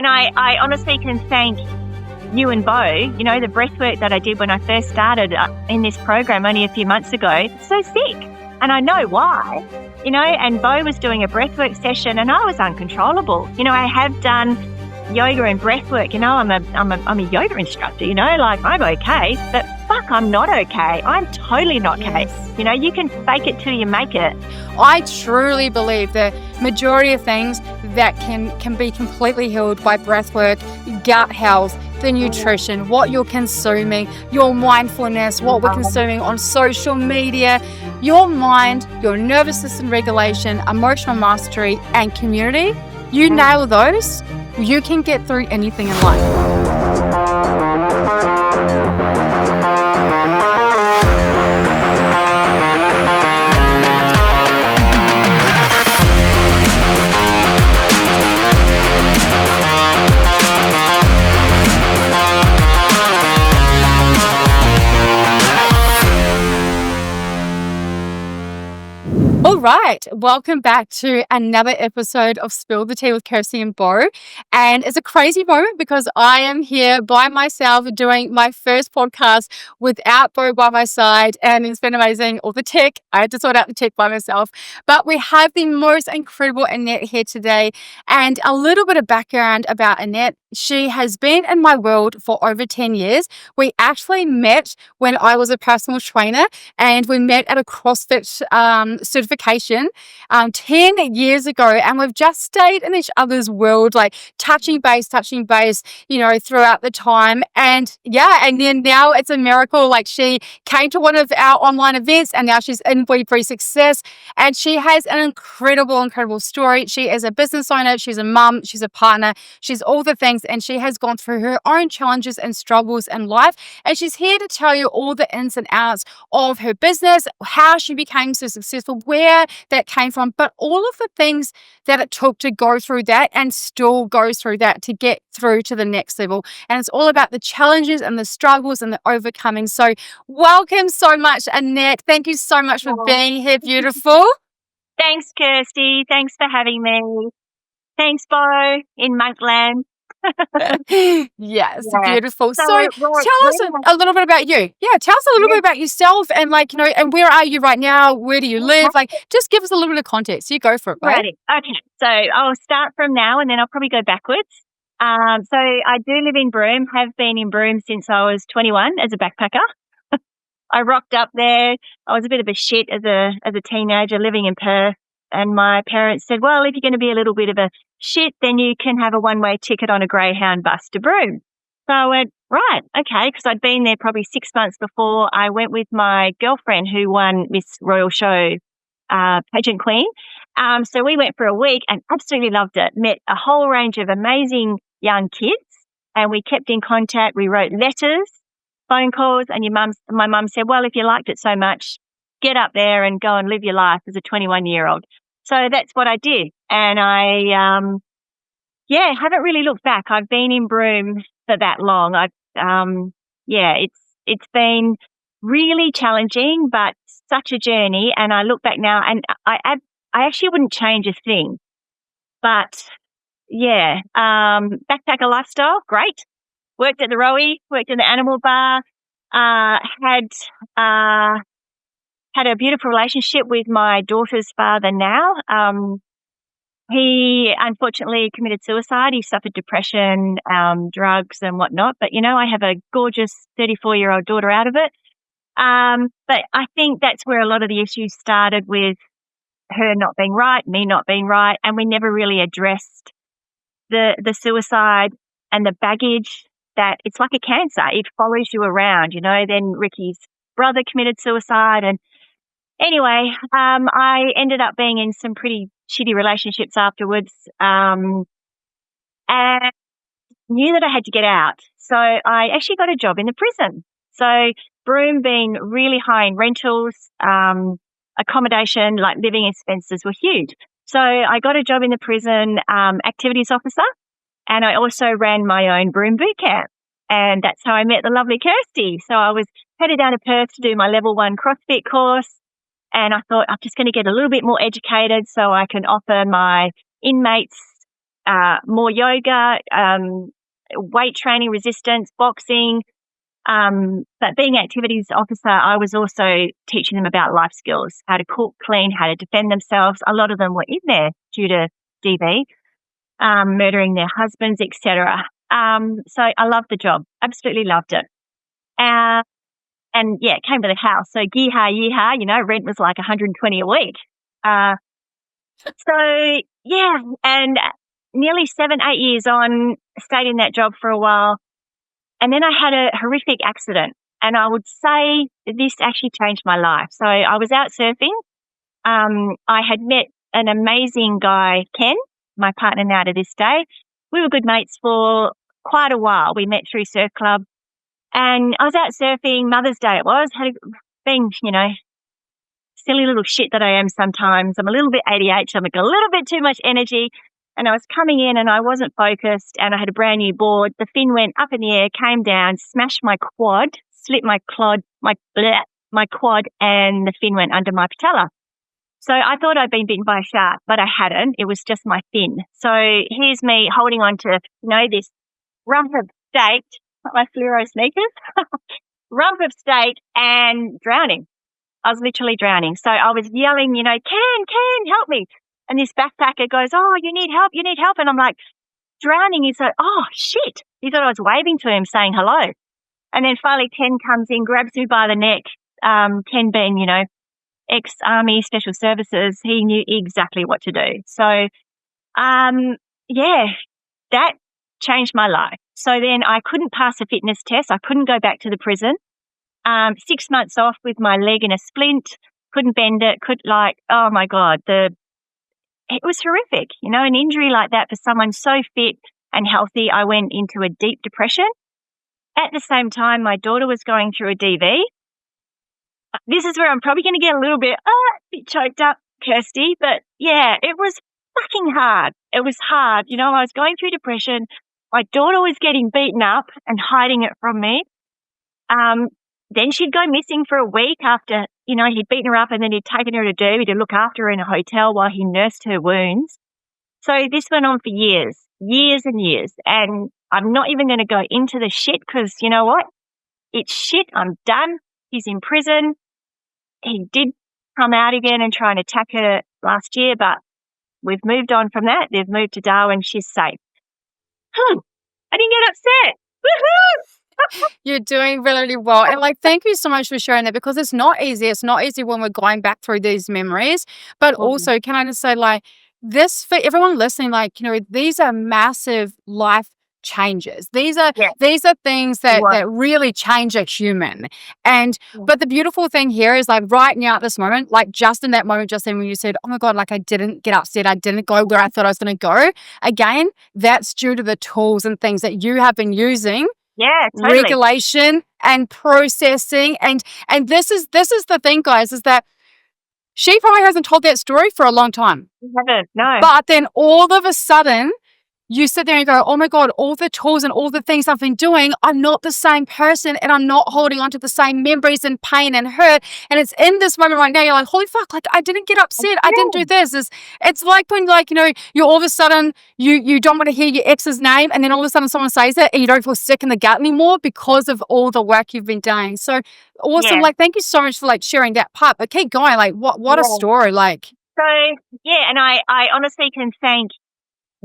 And I honestly can thank you and Bo, the breathwork that I did when I first started in this program only a few months ago, so sick. And I know why, and Bo was doing a breathwork session and I was uncontrollable. I have done yoga and breathwork, I'm a yoga instructor, I'm okay, but fuck, I'm not okay. I'm totally not okay. You can fake it till you make it. I truly believe the majority of things that can be completely healed by breathwork, gut health, the nutrition, what you're consuming, your mindfulness, what we're consuming on social media, your mind, your nervous system regulation, emotional mastery, and community. You nail those, you can get through anything in life. All right, welcome back to another episode of Spill the Tea with Kirsty and Bo. And it's a crazy moment because I am here by myself doing my first podcast without Bo by my side, and it's been amazing. All the tech, I had to sort out the tech by myself. But we have the most incredible Annette here today, and a little bit of background about Annette. She has been in my world for over 10 years. We actually met when I was a personal trainer, and we met at a CrossFit certification 10 years ago, and we've just stayed in each other's world, like touching base, throughout the time. And then now it's a miracle. Like, she came to one of our online events and now she's in Free Success, and she has an incredible story. She is a business owner, she's a mum, she's a partner, she's all the things, and she has gone through her own challenges and struggles in life, and she's here to tell you all the ins and outs of her business, how she became so successful, where that came from, but all of the things that it took to go through that and still goes through that to get through to the next level. And it's all about the challenges and the struggles and the overcoming. So welcome so much, Annette. Thank you so much for being here. Beautiful. Thanks, Kirsty. Thanks for having me. Thanks, Bo, in Monkland. Yes, beautiful. So tell us a little bit about you. Tell us a little bit about yourself, and and where are you right now? Where do you live? Just give us a little bit of context. You go for it, right? Righty. Okay, so I'll start from now and then I'll probably go backwards. So I do live in Broome, have been in Broome since I was 21 as a backpacker. I rocked up there. I was a bit of a shit as a teenager living in Perth. And my parents said, well, if you're going to be a little bit of a shit, then you can have a one-way ticket on a Greyhound bus to Broome. So I went, right, okay, because I'd been there probably 6 months before. I went with my girlfriend who won Miss Royal Show, pageant queen. So we went for a week and absolutely loved it. Met a whole range of amazing young kids, and we kept in contact. We wrote letters, phone calls, and my mum said, well, if you liked it so much, get up there and go and live your life as a 21-year-old. So that's what I did. And I, haven't really looked back. I've been in Broome for that long. It's been really challenging, but such a journey. And I look back now and I actually wouldn't change a thing. But backpacker lifestyle, great. Worked at the Rowie, worked in the animal bar, had a beautiful relationship with my daughter's father now. He unfortunately committed suicide. He suffered depression, drugs and whatnot. But, I have a gorgeous 34-year-old daughter out of it. But I think that's where a lot of the issues started, with her not being right, me not being right. And we never really addressed the suicide and the baggage that it's like a cancer. It follows you around, Then Ricky's brother committed suicide. And anyway, I ended up being in some pretty shitty relationships afterwards, and knew that I had to get out. So I actually got a job in the prison. So Broome being really high in rentals, accommodation, like living expenses were huge. So I got a job in the prison, activities officer, and I also ran my own Broome boot camp. And that's how I met the lovely Kirsty. So I was headed down to Perth to do my level 1 CrossFit course. And I thought, I'm just going to get a little bit more educated so I can offer my inmates more yoga, weight training, resistance, boxing. But being activities officer, I was also teaching them about life skills, how to cook, clean, how to defend themselves. A lot of them were in there due to DV, murdering their husbands, etc. So I loved the job, absolutely loved it. And yeah, it came with a house. So yeehaw, rent was like $120 a week. So yeah, and nearly 7-8 years on, stayed in that job for a while. And then I had a horrific accident, and I would say this actually changed my life. So I was out surfing. I had met an amazing guy, Ken, my partner now to this day. We were good mates for quite a while. We met through surf club, and I was out surfing. Mother's Day it was. Being, silly little shit that I am sometimes. I'm a little bit ADHD. I'm like a little bit too much energy. And I was coming in and I wasn't focused, and I had a brand new board. The fin went up in the air, came down, smashed my quad, slit my quad, and the fin went under my patella. So I thought I'd been bitten by a shark, but I hadn't. It was just my fin. So here's me holding on to, this rump of steak, not my fluoro sneakers, rump of steak, and drowning. I was literally drowning. So I was yelling, Ken, help me. And this backpacker goes, oh, you need help. And I'm like, drowning. He's like, oh, shit. He thought I was waving to him, saying hello. And then finally Ken comes in, grabs me by the neck. Ken being, ex-Army Special Services, he knew exactly what to do. So, that changed my life. So then I couldn't pass a fitness test. I couldn't go back to the prison. 6 months off with my leg in a splint, couldn't bend it, oh my God, it was horrific. An injury like that for someone so fit and healthy, I went into a deep depression. At the same time, my daughter was going through a DV. This is where I'm probably going to get a little bit choked up, Kirsty, but yeah, it was fucking hard. It was hard. I was going through depression. My daughter was getting beaten up and hiding it from me. Then she'd go missing for a week after, he'd beaten her up, and then he'd taken her to Derby to look after her in a hotel while he nursed her wounds. So this went on for years and years. And I'm not even going to go into the shit because you know what? It's shit. I'm done. He's in prison. He did come out again and try and attack her last year, but we've moved on from that. They've moved to Darwin. She's safe. I didn't get upset. Woohoo! You're doing really, really well. And thank you so much for sharing that, because it's not easy. It's not easy when we're going back through these memories. But also, can I just say, this, for everyone listening, these are massive life changes. These are things that really change a human. And but the beautiful thing here is right now at this moment, just in that moment, just then when you said, oh my God, I didn't get upset, I didn't go where I thought I was going to go. Again, that's due to the tools and things that you have been using. Yeah, totally. Regulation and processing. And this is the thing, guys, is that she probably hasn't told that story for a long time. You haven't, no. But then all of a sudden, you sit there and go, oh my God, all the tools and all the things I've been doing, I'm not the same person, and I'm not holding on to the same memories and pain and hurt. And it's in this moment right now, you're like, holy fuck, I didn't get upset. I didn't do this. It's like when you all of a sudden, you don't want to hear your ex's name, and then all of a sudden someone says it and you don't feel sick in the gut anymore because of all the work you've been doing. So awesome. Thank you so much for sharing that part, but keep going. What a story. So yeah, and I honestly can thank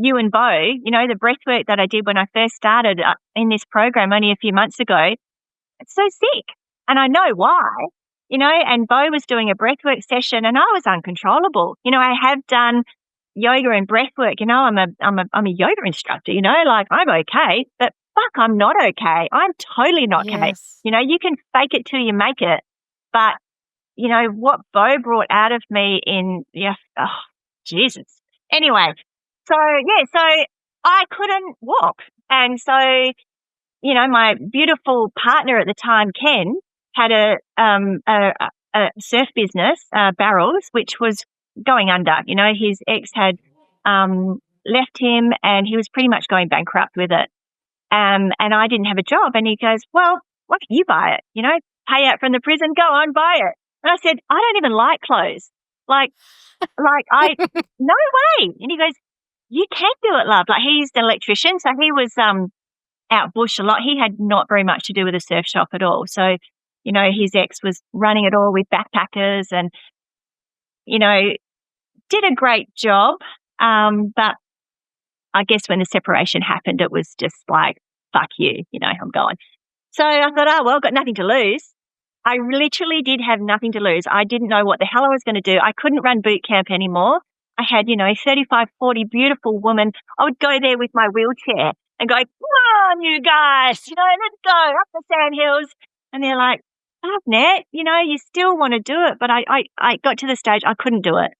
you and Bo, the breathwork that I did when I first started in this program only a few months ago. It's so sick. And I know why, and Bo was doing a breathwork session and I was uncontrollable. I have done yoga and breathwork. I'm a yoga instructor, I'm okay, but fuck, I'm not okay. I'm totally not okay. You can fake it till you make it. But, what Bo brought out of me Jesus. Anyway, so I couldn't walk. And so, my beautiful partner at the time, Ken, had a surf business, Barrels, which was going under. His ex had left him and he was pretty much going bankrupt with it. And I didn't have a job. And he goes, well, why don't you buy it? Pay out from the prison, go on, buy it. And I said, I don't even like clothes. No way. And he goes, you can do it, love. Like, he's an electrician, so he was out bush a lot. He had not very much to do with the surf shop at all. So, his ex was running it all with backpackers and, did a great job. But I guess when the separation happened, it was just like, fuck you, I'm going. So I thought, oh, well, got nothing to lose. I literally did have nothing to lose. I didn't know what the hell I was going to do. I couldn't run boot camp anymore. I had, 35, 40 beautiful women. I would go there with my wheelchair and go, come on, you guys, let's go up the sandhills. And they're like, oh, Nat, you still want to do it. But I got to the stage I couldn't do it.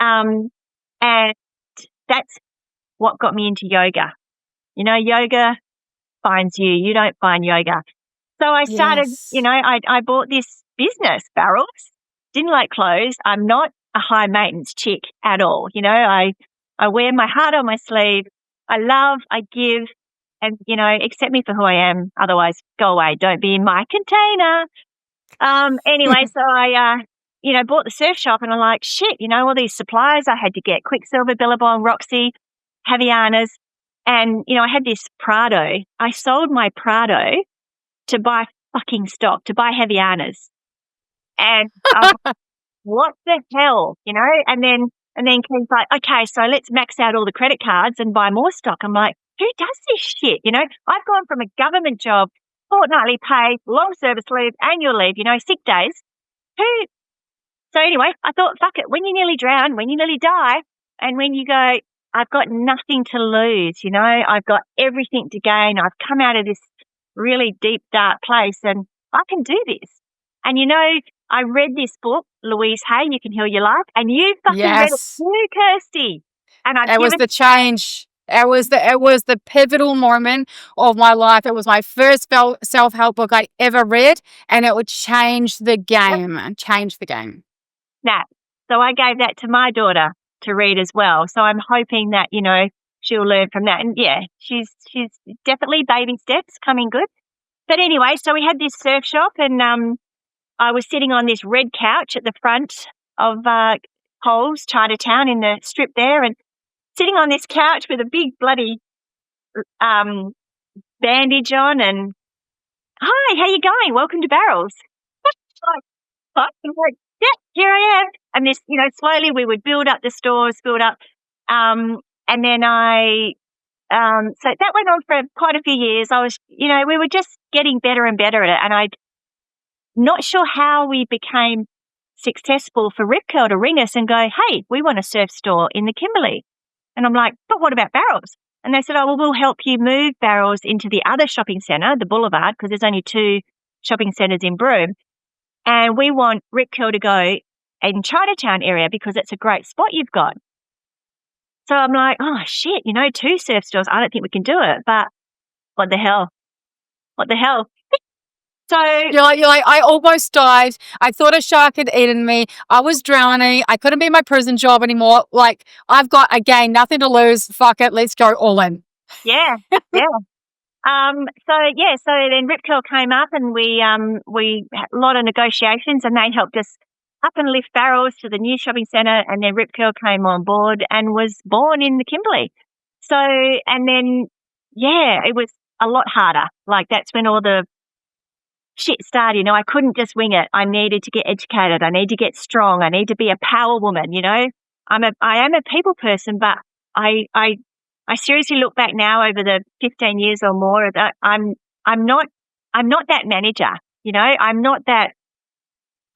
And that's what got me into yoga. Yoga finds you. You don't find yoga. So I started, I bought this business, Barrels. Didn't like clothes. I'm not a high maintenance chick at all. I wear my heart on my sleeve. I love, I give, and, accept me for who I am. Otherwise, go away. Don't be in my container. Anyway, so I, bought the surf shop and I'm like, shit, all these supplies I had to get, Quicksilver, Billabong, Roxy, Havianas. And, I had this Prado. I sold my Prado to buy fucking stock, to buy Havianas. And what the hell, And then Ken's like, okay, so let's max out all the credit cards and buy more stock. I'm like, who does this shit? I've gone from a government job, fortnightly pay, long service leave, annual leave, sick days. So anyway, I thought, fuck it, when you nearly drown, when you nearly die, and when you go, I've got nothing to lose, I've got everything to gain. I've come out of this really deep, dark place and I can do this. And, I read this book, Louise Hay, You Can Heal Your Life, and you fucking read it too, Kirsty. And it was the change. It was the pivotal moment of my life. It was my first self-help book I ever read, and it would change the game. Change the game. Nat. So I gave that to my daughter to read as well. So I'm hoping that, she'll learn from that. And yeah, she's definitely baby steps coming good. But anyway, so we had this surf shop and I was sitting on this red couch at the front of Coles, Chinatown in the strip there, and sitting on this couch with a big bloody bandage on and, hi, how you going? Welcome to Barrels. I'm like, yeah, here I am. And this, slowly we would build up the stores, and then so that went on for quite a few years. I was, we were just getting better and better at it. And I'm not sure how we became successful for Rip Curl to ring us and go, hey, we want a surf store in the Kimberley. And I'm like, but what about Barrels? And they said, oh, well, we'll help you move Barrels into the other shopping centre, the Boulevard, because there's only 2 shopping centres in Broome. And we want Rip Curl to go in Chinatown area because it's a great spot you've got. So I'm like, oh, shit, 2 surf stores. I don't think we can do it. But what the hell? What the hell? So you're like, I almost died. I thought a shark had eaten me. I was drowning. I couldn't be in my prison job anymore. Like, I've got, again, nothing to lose. Fuck it. Let's go all in. Yeah, yeah. So then Rip Curl came up and we had a lot of negotiations and they helped us up and lift Barrels to the new shopping centre, and then Rip Curl came on board and was born in the Kimberley. So, and then, yeah, it was a lot harder. Like, that's when all the shit started, I couldn't just wing it. I needed to get educated. I need to get strong. I need to be a power woman, I am a people person, but I seriously look back now over the 15 years or more that I'm not that manager, I'm not that.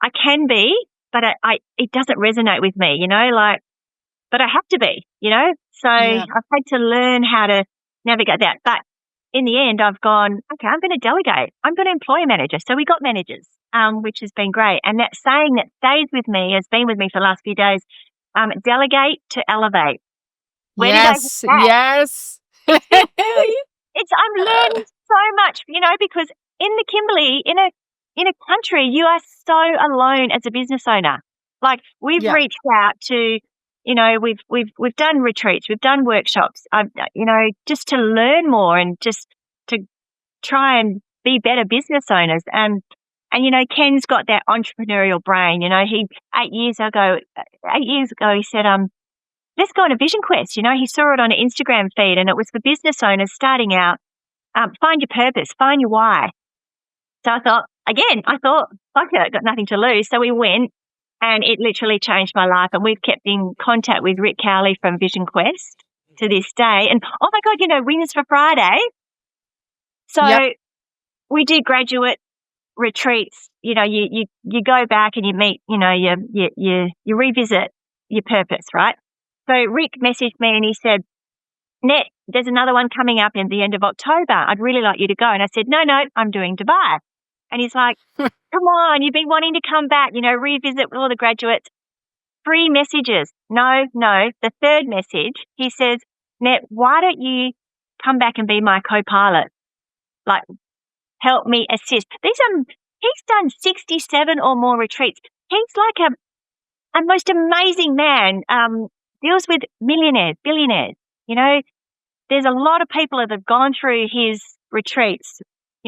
I can be, but it doesn't resonate with me, but I have to be, So yeah. I've had to learn how to navigate that. But in the end, I've gone, okay, I'm going to delegate. I'm going to employ a manager. So we got managers, which has been great. And that saying that stays with me, has been with me for the last few days, delegate to elevate. Where yes. I'm learning so much, because in the Kimberley, in a country, you are so alone as a business owner. Like, we've reached out to, we've done retreats, we've done workshops, just to learn more and just to try and be better business owners. And Ken's got that entrepreneurial brain. He 8 years ago, he said, let's go on a vision quest. He saw it on an Instagram feed, and it was for business owners starting out. Find your purpose, find your why. So I thought, fuck it, got nothing to lose. So we went, and it literally changed my life. And we've kept in contact with Rick Cowley from Vision Quest to this day. And oh my God, wins for Friday. So we do graduate retreats. You go back and you meet, you revisit your purpose, right? So Rick messaged me and he said, Annette, there's another one coming up in the end of October. I'd really like you to go. And I said, no, I'm doing Dubai. And he's like, come on, you've been wanting to come back, revisit with all the graduates. 3 messages. No. The third message, he says, Annette, why don't you come back and be my co-pilot? Like, help me assist. He's done 67 or more retreats. He's like a most amazing man, deals with millionaires, billionaires. There's a lot of people that have gone through his retreats.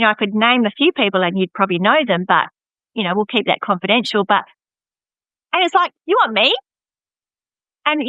I could name a few people and you'd probably know them, but, we'll keep that confidential. And it's like, you want me? And,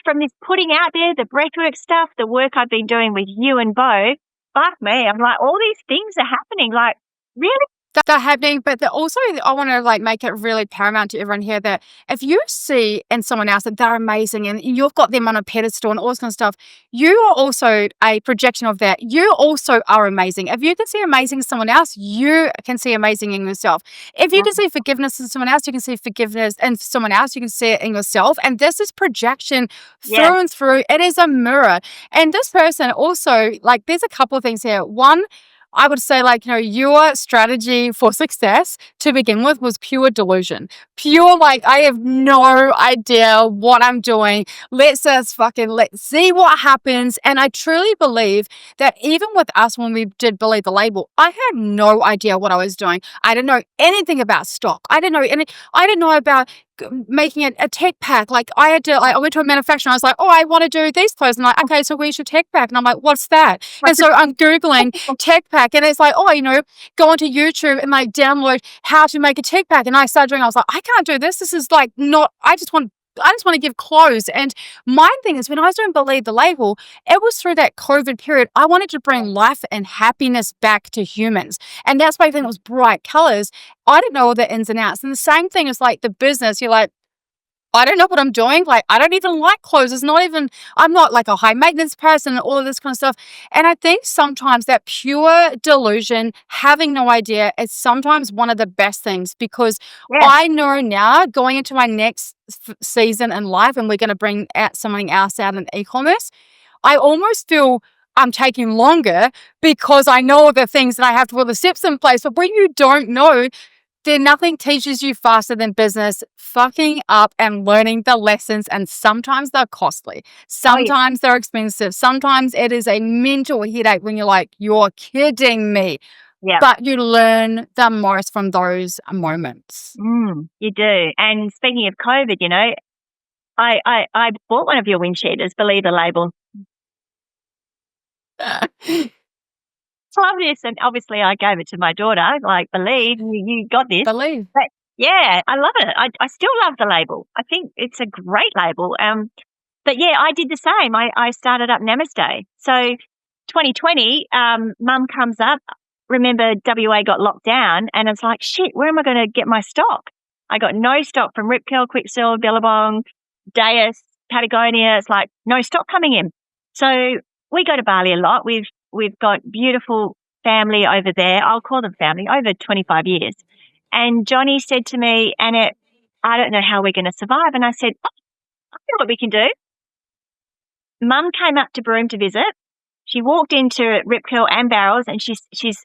from this putting out there, the breathwork stuff, the work I've been doing with you and Bo, fuck me. I'm like, all these things are happening. Like, really? They're happening, but also I want to make it really paramount to everyone here that if you see in someone else that they're amazing and you've got them on a pedestal and all this kind of stuff, you are also a projection of that. You also are amazing. If you can see amazing in someone else, you can see amazing in yourself. If you can see forgiveness in someone else, you can see forgiveness in someone else, you can see it in yourself. And this is projection through and through. It is a mirror. And this person also, there's a couple of things here. One, I would say your strategy for success to begin with was pure delusion. Pure, I have no idea what I'm doing. Let's see what happens. And I truly believe that even with us, when we did Believe the Label, I had no idea what I was doing. I didn't know anything about stock. I didn't know about making a tech pack. I went to a manufacturer and I was like, oh, I want to do these clothes. And okay, so where's your tech pack? And I'm like, what's that? And so I'm Googling tech pack and it's like, go onto YouTube and download how to make a tech pack. And I started doing, I was like, I can't do this. This is I just want to give clothes. And my thing is, when I was doing Believe the Label, it was through that COVID period. I wanted to bring life and happiness back to humans. And that's why I think it was bright colors. I didn't know all the ins and outs. And the same thing is the business. You're like, I don't know what I'm doing. I don't even like clothes. I'm not a high maintenance person and all of this kind of stuff. And I think sometimes that pure delusion, having no idea, is sometimes one of the best things because I know now going into my next season in life, and we're going to bring out something else out in e-commerce, I almost feel I'm taking longer because I know all the things and I have to put the steps in place. But when you don't know, then nothing teaches you faster than business fucking up and learning the lessons. And sometimes they're costly. Sometimes they're expensive. Sometimes it is a mental headache when you're like, you're kidding me. Yeah. But you learn the most from those moments. You do. And speaking of COVID, I bought one of your windsheeters, Believe the Label. Love this, and obviously I gave it to my daughter. Believe you got this. Believe, but yeah, I love it. I still love the label. I think it's a great label. But yeah, I did the same. I started up Namaste. So 2020, Mum comes up. Remember, WA got locked down, and it's like, shit. Where am I going to get my stock? I got no stock from Rip Curl, Quicksilver, Billabong, Deus, Patagonia. It's like no stock coming in. So we go to Bali a lot. We've got beautiful family over there. I'll call them family, over 25 years. And Johnny said to me, Annette, I don't know how we're going to survive. And I said, I know what we can do. Mum came up to Broome to visit. She walked into Rip Curl and Barrels, and she's 6'6",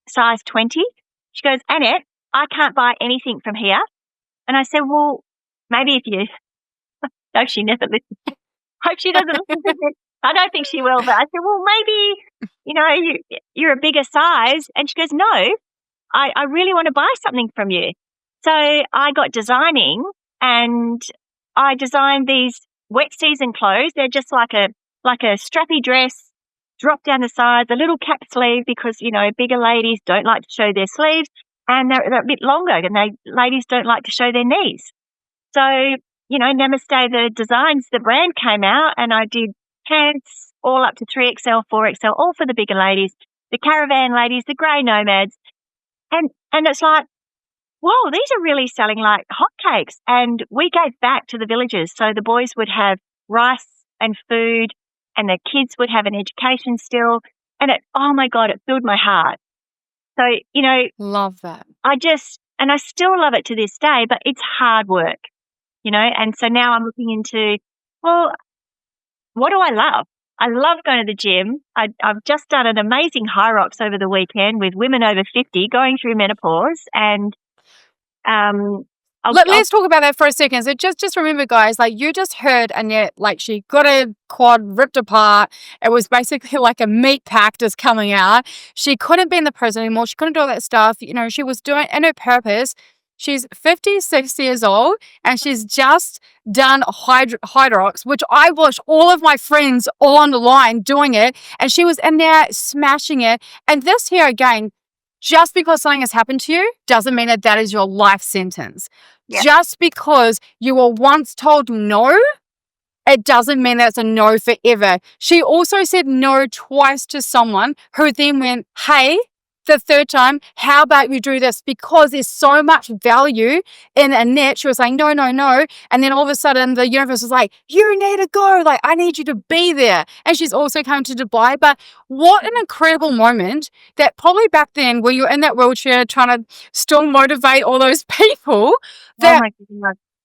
size 20. She goes, Annette, I can't buy anything from here. And I said, well, maybe if you, I hope she never listens. Hope she doesn't listen to this. I don't think she will, but I said, well, maybe, you're a bigger size. And she goes, no, I really want to buy something from you. So I got designing, and I designed these wet season clothes. They're just like a strappy dress, drop down the sides, a little cap sleeve because, bigger ladies don't like to show their sleeves, and they're a bit longer, and ladies don't like to show their knees. So Namaste, the designs, the brand came out, and I did pants all up to 3XL, 4XL, all for the bigger ladies, the caravan ladies, the grey nomads. And it's like, whoa, these are really selling like hotcakes. And we gave back to the villages. So the boys would have rice and food, and the kids would have an education still. And oh my God, it filled my heart. So, Love that. I still love it to this day, but it's hard work, and so now I'm looking into, well, what do I love? I love going to the gym. I've just done an amazing high rocks over the weekend with women over 50 going through menopause, and let's talk about that for a second. So just remember, guys, like you just heard Annette, like she got her quad ripped apart. It was basically like a meat pack just coming out. She couldn't be in the prison anymore. She couldn't do all that stuff. She was doing in her purpose. She's 56 years old, and she's just done hydrox, which I watched all of my friends online doing it, and she was in there smashing it. And this here again, just because something has happened to you doesn't mean that is your life sentence. Yeah. Just because you were once told no, it doesn't mean that's a no forever. She also said no twice to someone who then went, hey, the third time, how about you do this? Because there's so much value in Annette. She was saying, no. And then all of a sudden the universe was like, you need to go. Like, I need you to be there. And she's also come to Dubai. But what an incredible moment that probably back then when you're in that wheelchair trying to still motivate all those people that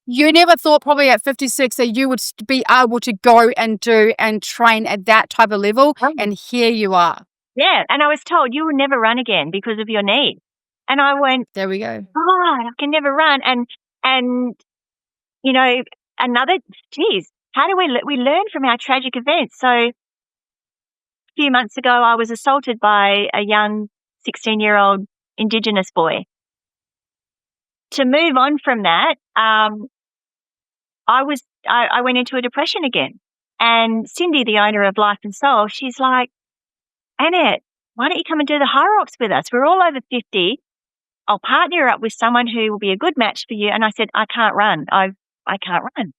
you never thought probably at 56 that you would be able to go and do and train at that type of level. And here you are. Yeah, and I was told you will never run again because of your knee. And I went, there we go. Oh, I can never run. And how do we learn from our tragic events? So a few months ago, I was assaulted by a young 16-year-old Indigenous boy. To move on from that, I went into a depression again. And Cindy, the owner of Life and Soul, she's like, Annette, why don't you come and do the high rocks with us? We're all over 50. I'll partner you up with someone who will be a good match for you. And I said, I can't run. I can't run.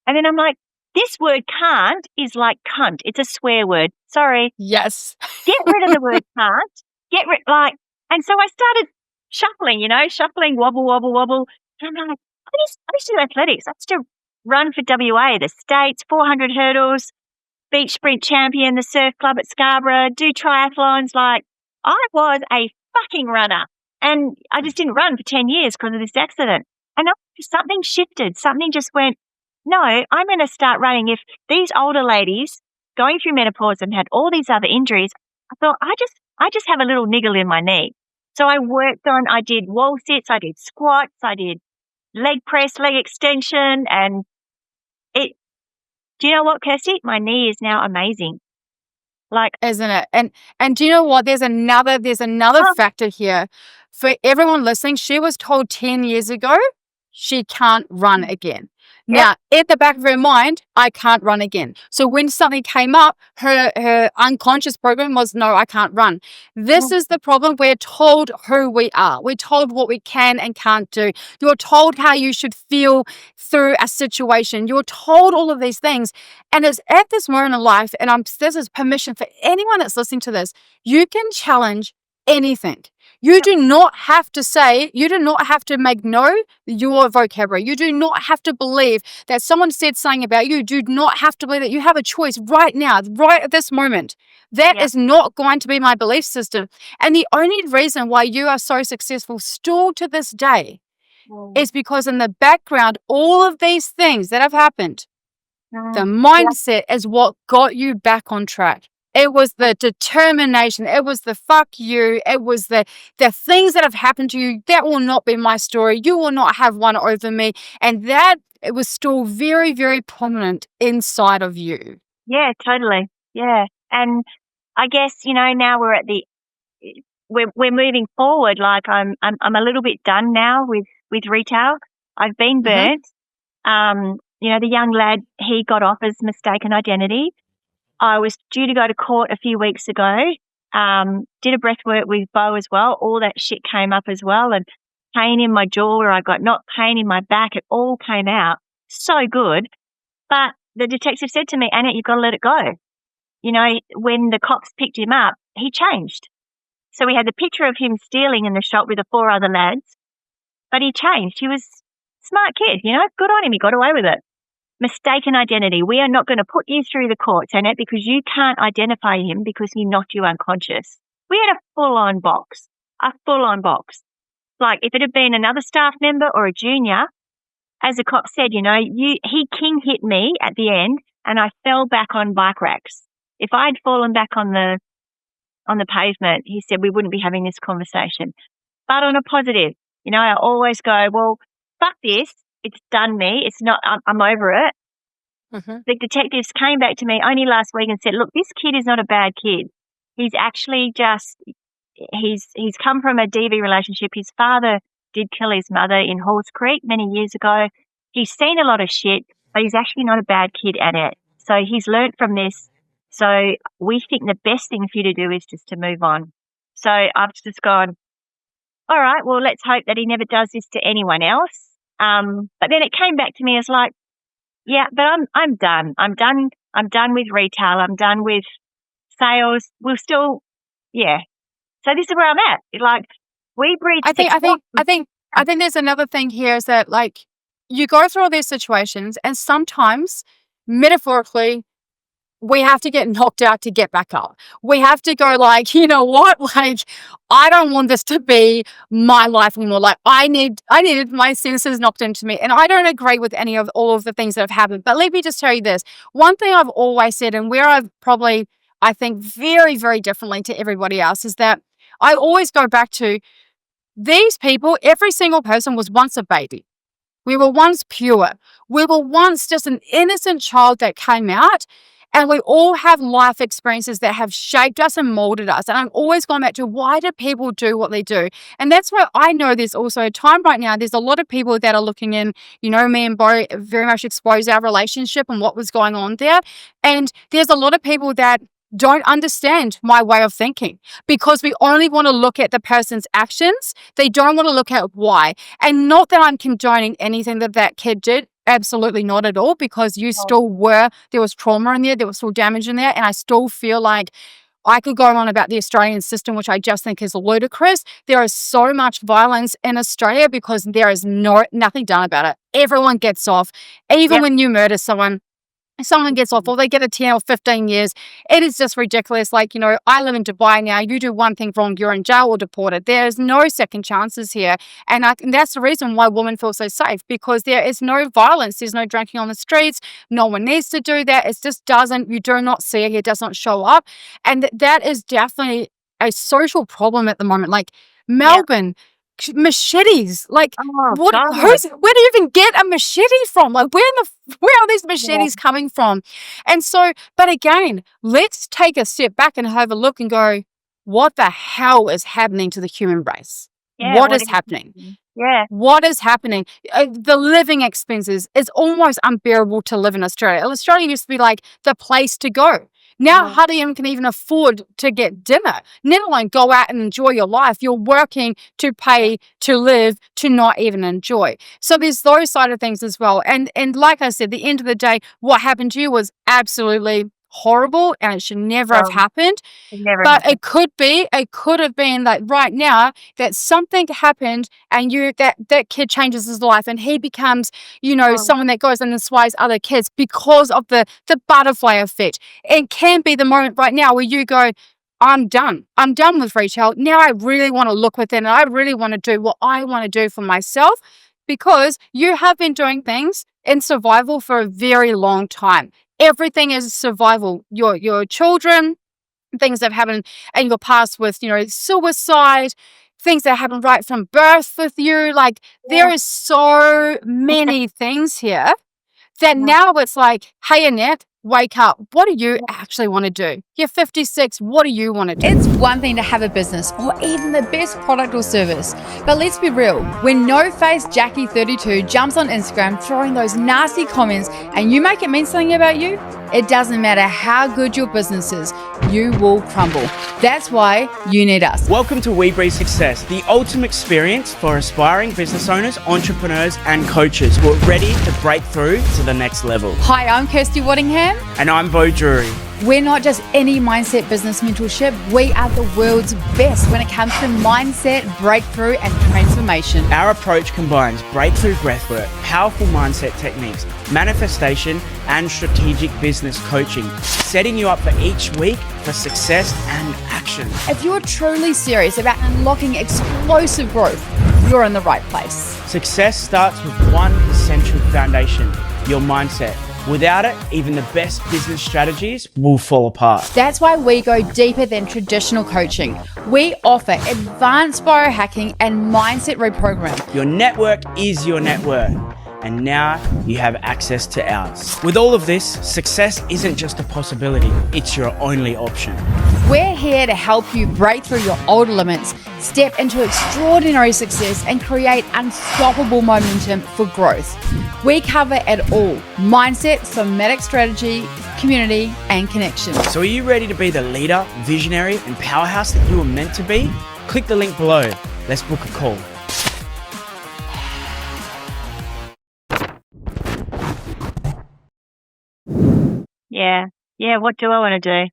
And then I'm like, this word can't is like cunt. It's a swear word. Sorry. Yes. Get rid of the word can't. And so I started shuffling, wobble, wobble, wobble. And I'm like, I used to do athletics. I used to run for WA, the States, 400 hurdles. Beach sprint champion, the surf club at Scarborough, do triathlons. Like, I was a fucking runner. And I just didn't run for 10 years because of this accident. And something shifted. Something just went, no, I'm going to start running. If these older ladies going through menopause and had all these other injuries, I thought, I just have a little niggle in my knee. So I did wall sits, I did squats, I did leg press, leg extension, and do you know what, Kirsty? My knee is now amazing. Like, isn't it? And do you know what? There's another factor here. For everyone listening, she was told 10 years ago she can't run again. Now, at the back of her mind, I can't run again. So when something came up, her unconscious program was, no, I can't run. This is the problem. We're told who we are. We're told what we can and can't do. You're told how you should feel through a situation. You're told all of these things. And it's at this moment in life, and this is permission for anyone that's listening to this, you can challenge anything. You do not have to make no your vocabulary. You do not have to believe that someone said something about you. You do not have to believe that you have a choice right now, right at this moment. That is not going to be my belief system. And the only reason why you are so successful still to this day is because in the background, all of these things that have happened, the mindset is what got you back on track. It was the determination. It was the fuck you. It was the things that have happened to you. That will not be my story. You will not have one over me. And that it was still very, very prominent inside of you. Yeah, totally. Yeah. And I guess, now we're at we're moving forward. Like I'm a little bit done now with retail. I've been burnt. The young lad, he got off as mistaken identity. I was due to go to court a few weeks ago, did a breathwork with Bo as well. All that shit came up as well, and pain in my jaw where I got not pain in my back. It all came out. so good. But the detective said to me, Annette, you've got to let it go. You know, when the cops picked him up, he changed. So we had the picture of him stealing in the shop with the 4 other lads, but he changed. He was a smart kid, you know, good on him. He got away with it. Mistaken identity. We are not going to put you through the courts, Annette, because you can't identify him because he knocked you unconscious. We had a full-on box. Like if it had been another staff member or a junior, as the cop said, you know, he king hit me at the end and I fell back on bike racks. If I'd fallen back on the pavement, he said we wouldn't be having this conversation. But on a positive, you know, I always go, well, fuck this. It's done me. It's not, I'm over it. Mm-hmm. The detectives came back to me only last week and said, look, this kid is not a bad kid. He's actually just, he's come from a DV relationship. His father did kill his mother in Halls Creek many years ago. He's seen a lot of shit, but he's actually not a bad kid, Annette. So he's learnt from this. So we think the best thing for you to do is just to move on. So I've just gone, all right, well, let's hope that he never does this to anyone else. But then it came back to me as like, yeah, but I'm done. I'm done with retail. I'm done with sales. We'll still, yeah. So this is where I'm at. Like we breathe. I think there's another thing here is that like you go through all these situations and sometimes metaphorically we have to get knocked out to get back up. We have to go like, you know what? Like, I don't want this to be my life anymore. Like I needed my senses knocked into me. And I don't agree with any of all of the things that have happened. But let me just tell you this. One thing I've always said, and where I've probably, I think very, very differently to everybody else, is that I always go back to these people, every single person was once a baby. We were once pure. We were once just an innocent child that came out. And we all have life experiences that have shaped us and molded us. And I'm always going back to why do people do what they do? And that's where I know there's also a time right now. There's a lot of people that are looking in, you know, me and Bo very much exposed our relationship and what was going on there. And there's a lot of people that don't understand my way of thinking because we only want to look at the person's actions. They don't want to look at why. And not that I'm condoning anything that kid did. Absolutely not at all, because you still there was trauma in there was still damage in there, and I still feel like I could go on about the Australian system, which I just think is ludicrous. There is so much violence in Australia because there is nothing done about it. Everyone gets off. Even when you murder someone gets off or they get a 10 or 15 years. It is just ridiculous. Like, you know, I live in Dubai now. You do one thing wrong, you're in jail or deported. There's no second chances here. And that's the reason why women feel so safe, because there is no violence. There's no drinking on the streets. No one needs to do that. It just doesn't, you do not see it. It does not show up. And that is definitely a social problem at the moment. Like Melbourne, machetes, like where do you even get a machete from? Like where are these machetes coming from? And so, but again, let's take a step back and have a look and go, what the hell is happening to the human race? What is happening? What is happening? The living expenses, it's almost unbearable to live in Australia. Australia used to be like the place to go. Now hardly anyone can even afford to get dinner, let alone go out and enjoy your life. You're working to pay to live, to not even enjoy. So there's those side of things as well. And like I said, at the end of the day, what happened to you was absolutely horrible and it should never have happened. It could have been like right now that something happened and that kid changes his life and he becomes, you know, someone that goes and inspires other kids because of the butterfly effect. It can be the moment right now where you go, I'm done with retail. Now I really want to look within and I really want to do what I want to do for myself, because you have been doing things in survival for a very long time. Everything is survival. Your children, things that have happened in your past with, you know, suicide, things that happened right from birth with you. Like there is so many things here that now it's like, hey, Annette, wake up. What do you actually want to do? You're 56. What do you want to do? It's one thing to have a business or even the best product or service. But let's be real. When no-face Jackie32 jumps on Instagram throwing those nasty comments and you make it mean something about you, it doesn't matter how good your business is. you will crumble. That's why you need us. Welcome to We Breathe Success, the ultimate experience for aspiring business owners, entrepreneurs, and coaches who are ready to break through to the next level. Hi, I'm Kirsty Waddingham. And I'm Bo Drury. We're not just any mindset business mentorship. We are the world's best when it comes to mindset, breakthrough, and transformation. Our approach combines breakthrough breathwork, powerful mindset techniques, manifestation, and strategic business coaching, setting you up for each week for success and action. If you're truly serious about unlocking explosive growth, you're in the right place. Success starts with one essential foundation, your mindset. Without it, even the best business strategies will fall apart. That's why we go deeper than traditional coaching. We offer advanced biohacking and mindset reprogram. Your network is your net worth, and now you have access to ours. With all of this, success isn't just a possibility, it's your only option. We're here to help you break through your old limits, step into extraordinary success, and create unstoppable momentum for growth. We cover it all: mindset, somatic strategy, community, and connection. So are you ready to be the leader, visionary, and powerhouse that you were meant to be? Click the link below. Let's book a call. Yeah. What do I want to do?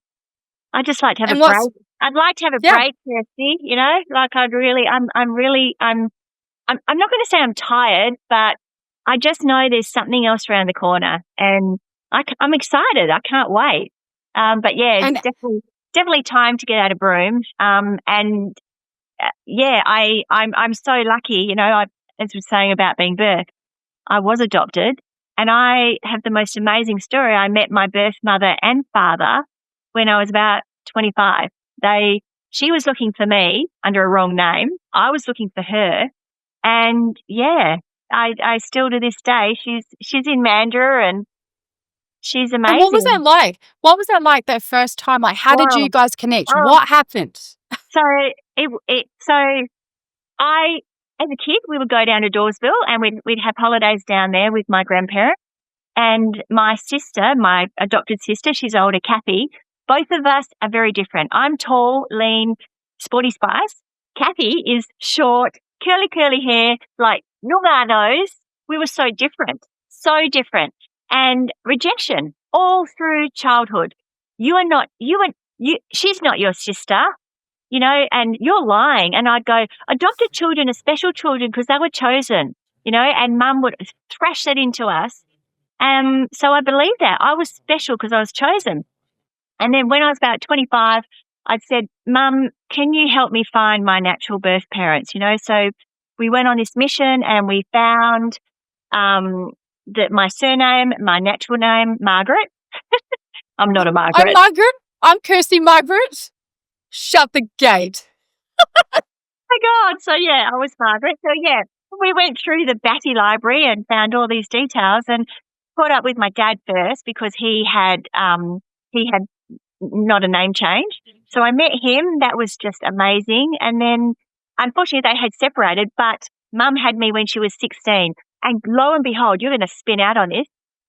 I just like to have And a what's- break. I'd like to have a Yeah. break, Kirsty. You know, like I'm not going to say I'm tired, but I just know there's something else around the corner, and I'm excited. I can't wait. But yeah, it's And- definitely time to get out of Broome. I'm so lucky. You know, as we were saying about being birthed, I was adopted, and I have the most amazing story. I met my birth mother and father when I was about 25. She was looking for me under a wrong name. I was looking for her, and yeah, I still to this day. She's in Mandurah, and she's amazing. And what was that like? What was that like that first time? Like, how did you guys connect? Oh. What happened? So I, as a kid, we would go down to Dawesville, and we'd have holidays down there with my grandparents. And my sister, my adopted sister, she's older, Kathy. Both of us are very different. I'm tall, lean, sporty spice. Kathy is short, curly hair, like nougat nose. We were so different. And rejection all through childhood. She's not your sister, you know, and you're lying. And I'd go, adopted children are special children because they were chosen, you know, and Mum would thrash that into us. So I believed that. I was special because I was chosen. And then when I was about 25, I said, Mum, can you help me find my natural birth parents? You know, so we went on this mission, and we found that my surname, my natural name, Margaret. I'm not a Margaret. I'm Margaret. I'm Kirsty Margaret. Shut the gate. Oh my God. So yeah, I was Margaret. So yeah, we went through the Batty library and found all these details, and caught up with my dad first because he had not a name change. So I met him. That was just amazing. And then unfortunately they had separated, but Mum had me when she was 16. And lo and behold, you're going to spin out on this.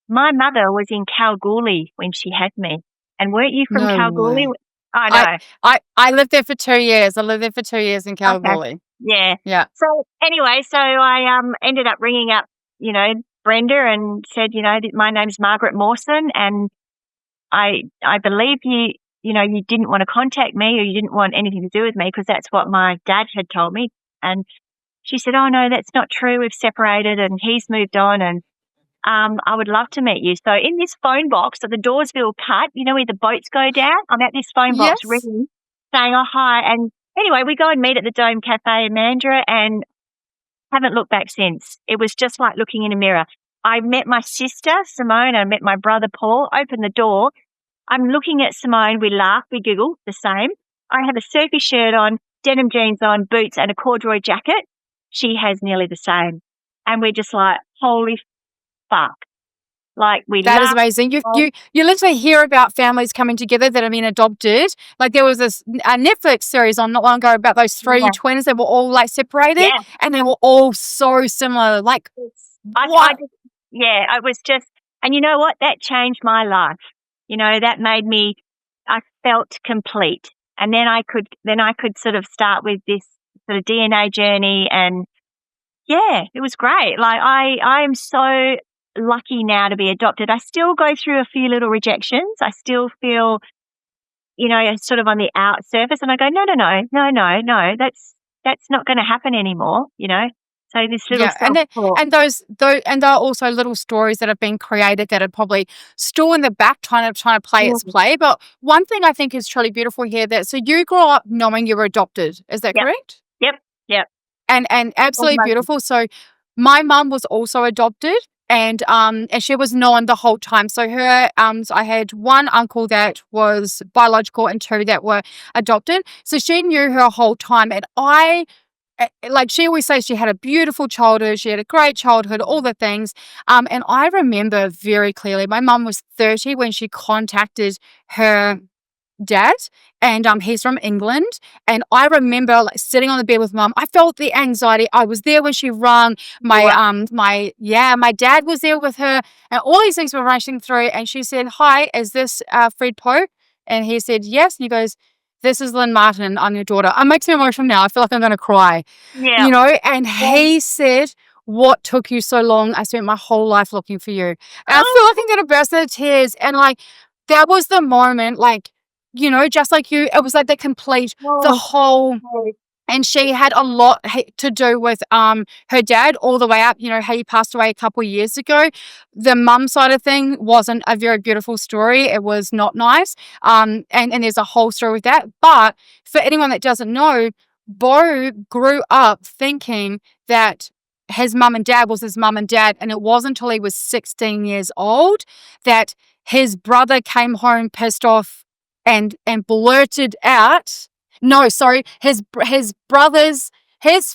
My mother was in Kalgoorlie when she had me. And weren't you from No Kalgoorlie? way. I know. I lived there for 2 years. I lived there for 2 years in Kalgoorlie. Yeah. Yeah. So anyway, I ended up ringing up, you know, Brenda and said, you know, my name's Margaret Mawson, and I believe you didn't want to contact me, or you didn't want anything to do with me, because that's what my dad had told me. And she said, oh no, that's not true. We've separated and he's moved on, and I would love to meet you. So in this phone box at the Dawesville Cut, you know, where the boats go down, I'm at this phone box Yes. ringing, saying, oh, hi. And anyway, we go and meet at the Dome Cafe in Mandurah, and haven't looked back since. It was just like looking in a mirror. I met my sister, Simone, and I met my brother, Paul. Opened the door. I'm looking at Simone. We laugh, we giggle, the same. I have a surfy shirt on, denim jeans on, boots, and a corduroy jacket. She has nearly the same. And we're just like, holy fuck. Like, we That is laugh. amazing. You literally hear about families coming together that have been adopted. Like, there was a Netflix series on not long ago about those three Yeah. twins that were all like separated, Yeah. and they were all so similar. Like, I was just, and you know what? That changed my life. You know, that made me I felt complete. And then I could sort of start with this sort of DNA journey, and yeah, it was great. Like I am so lucky now to be adopted. I still go through a few little rejections. I still feel, sort of on the out surface, and I go, no, that's not going to happen anymore, So this little self-talk. and those and there are also little stories that have been created that are probably still in the back trying to play its play. But one thing I think is truly beautiful here, that so you grew up knowing you were adopted, is that correct? Yep. And absolutely beautiful. So my mum was also adopted, and she was known the whole time. So her so I had one uncle that was biological and two that were adopted. So she knew her whole time, and like she always says, she had a beautiful childhood, she had a great childhood, all the things. And I remember very clearly, my mum was 30 when she contacted her dad, and he's from England. And I remember like sitting on the bed with mum. I felt the anxiety. I was there when she rung. My dad was there with her, and all these things were rushing through. And she said, "Hi, is this Fred Poe?" And he said, "Yes." And he goes, "This is Lynn Martin. I'm your daughter." It makes me emotional now. I feel like I'm going to cry. Yeah. And he said, "What took you so long? I spent my whole life looking for you." And I feel like I'm going to burst into tears. And like, that was the moment, like, just like you, it was like the complete, the whole, and she had a lot to do with her dad all the way up. He passed away a couple of years ago. The mum side of thing wasn't a very beautiful story. It was not nice. And there's a whole story with that. But for anyone that doesn't know, Bo grew up thinking that his mum and dad was his mum and dad. And it wasn't until he was 16 years old that his brother came home pissed off and blurted out. No, sorry, his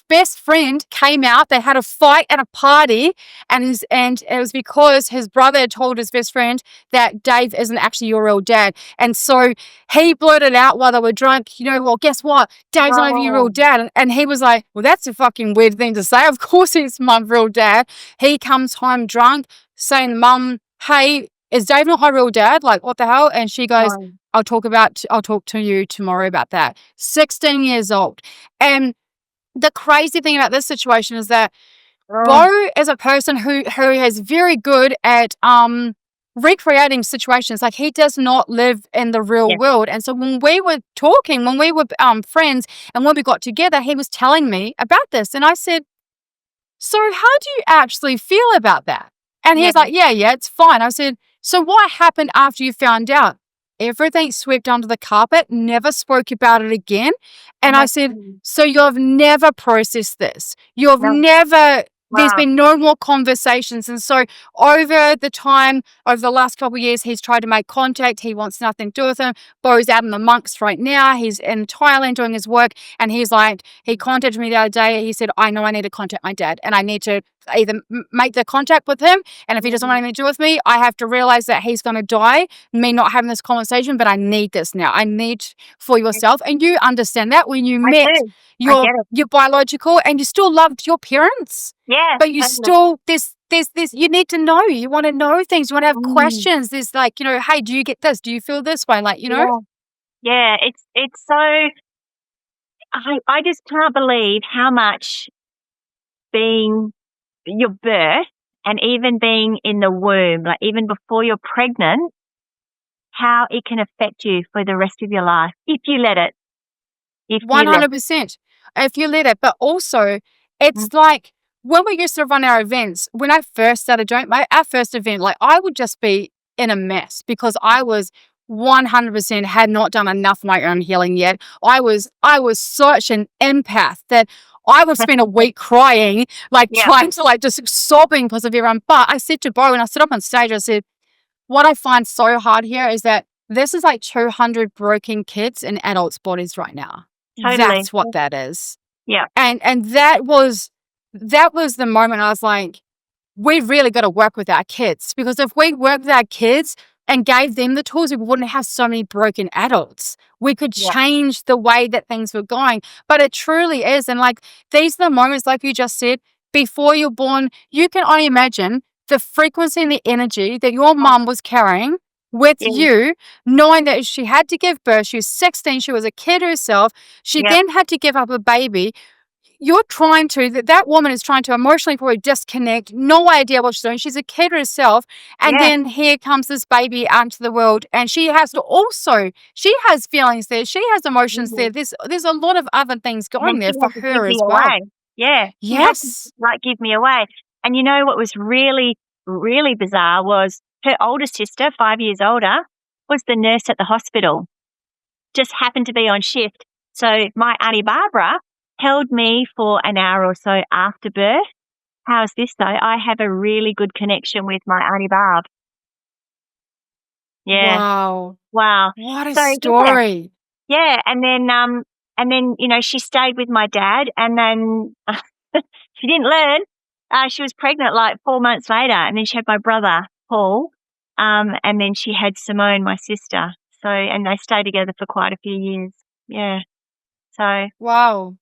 best friend came out. They had a fight at a party, and it was because his brother had told his best friend that Dave isn't actually your real dad. And so he blurted out while they were drunk, well, guess what? Dave's not even your real dad. And he was like, well, that's a fucking weird thing to say. Of course he's my real dad. He comes home drunk saying, "Mum, hey, is Dave not my real dad? Like, what the hell?" And she goes, I'll talk to you tomorrow about that." 16 years old. And the crazy thing about this situation is that Bo is a person who is very good at recreating situations. Like, he does not live in the real world. And so when we were talking, when we were friends, and when we got together, he was telling me about this. And I said, "So how do you actually feel about that?" And he's like, yeah, it's fine. I said, "So what happened after you found out?" "Everything swept under the carpet, never spoke about it again." And I said, "So you've never processed this? You've never, there's been no more conversations." And so over the last couple of years, he's tried to make contact. He wants nothing to do with him. Bo's out in the monks right now. He's in Thailand doing his work. And he's like, he contacted me the other day. He said, "I know I need to contact my dad, and I need to either make the contact with him. And if he doesn't want anything to do with me, I have to realize that he's going to die, me not having this conversation, but I need this now. I need for yourself." And you understand that when you met your biological, and you still loved your parents. Yeah. But you still, there's you need to know. You want to know things. You want to have questions. There's like, hey, do you get this? Do you feel this way? Like, Yeah, it's so, I just can't believe how much being your birth, and even being in the womb, like even before you're pregnant, how it can affect you for the rest of your life if you let it. 100%. If you let it. But also, it's like when we used to run our events, when I first started doing our first event, like I would just be in a mess because I was 100% had not done enough of my own healing yet. I was such an empath that I would spend a week crying, like trying to like just sobbing because of everyone. But I said to Bo, when I stood up on stage, I said, what I find so hard here is that this is like 200 broken kids in adults' bodies right now. Totally. That's what that is. Yeah. And that was the moment I was like, we really got to work with our kids, because if we worked with our kids and gave them the tools, we wouldn't have so many broken adults. We could change the way that things were going. But it truly is. And like, these are the moments, like you just said, before you're born, you can only imagine the frequency and the energy that your mum was carrying with Yeah. you, knowing that she had to give birth. She was 16. She was a kid herself. She Yep. then had to give up a baby. You're trying to, that woman is trying to emotionally probably disconnect, no idea what she's doing. She's a kid herself. And Yeah. then here comes this baby out into the world. And she has to also, she has feelings there. She has emotions there. There's a lot of other things And then going there she for had to give her me as well. away. Yeah. She had to, Yes. like, give me away. And you know what was really, really bizarre was her older sister, 5 years older, was the nurse at the hospital. Just happened to be on shift. So my Auntie Barbara held me for an hour or so after birth. How's this though? I have a really good connection with my Auntie Barb. Yeah. Wow. Wow. What a So yeah. story. Yeah. And then, you know, she stayed with my dad, and then she didn't learn. She was pregnant like 4 months later, and then she had my brother, Paul, and then she had Simone, my sister. So, and they stayed together for quite a few years. Yeah. So, Wow.